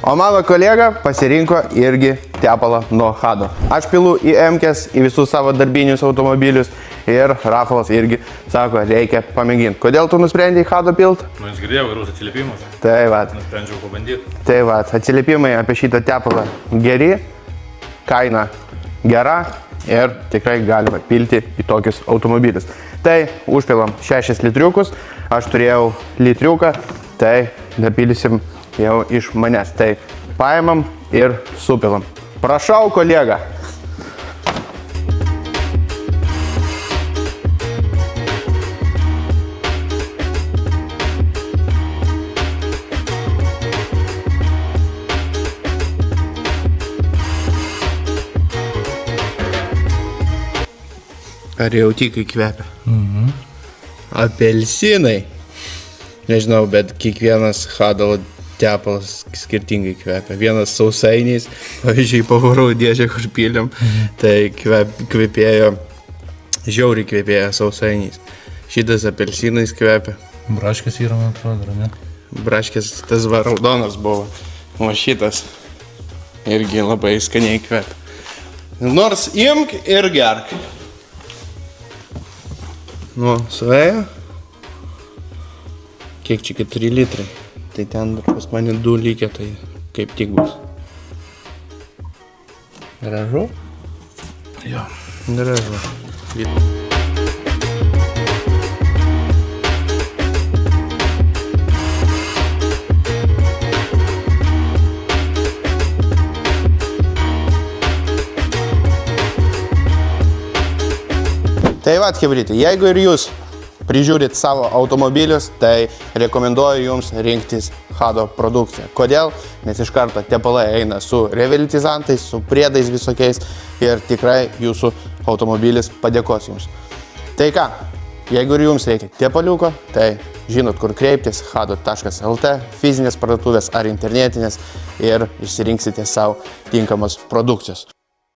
O mano kolega pasirinko irgi tepalą nuo Hado. Aš pilu į M-kes, į visus savo darbinius automobilius ir Rafalas irgi sako, reikia pamėginti. Kodėl tu nusprendei Hado pilt? Nu, jis girdėjau gerus atsiliepimus. Tai va. Nusprendžiau pabandyti. Tai va, atsiliepimai apie šitą tepalą geri, kaina gera ir tikrai galima pilti į tokius automobilius. Tai užpilam 6 litriukus, aš turėjau litriuką, tai dapilsim jau iš manęs. Tai paimam ir supilam. Prašau, kolega. Ar jau tik įkvepia? Apelsinai. Nežinau, bet kiekvienas Hado tepalas skirtingai kvepia. Vienas sausainiais, pavyzdžiui, pavarų dėžę, kur pylėm, tai kvepėjo, žiauriai kvepėjo sausainiais. Šitas apelsinais kvepia. Braškės yra, man atrodo, ne? Braškės tas va raudonas buvo, o šitas irgi labai skaniai kvepia. Nors imk ir gerk. Nu, suėjo. Kiek čia 4 litrai. Tai ten dar pas mane 2 lygia, tai kaip tik bus. Gražu? Jo. Gražu. Tai va, chebrytai, jeigu ir jūs prižiūrit savo automobilius, tai rekomenduoju jums rinktis Hado produkciją. Kodėl? Nes iš karto tepalai eina su revitalizantais, su priedais visokiais ir tikrai jūsų automobilis padėkos jums. Tai ką, jeigu ir jums reikia tepaliuko, tai žinot, kur kreiptis, hado.lt, fizinės parduotuvės ar internetinės ir išsirinksite savo tinkamos produkcijos.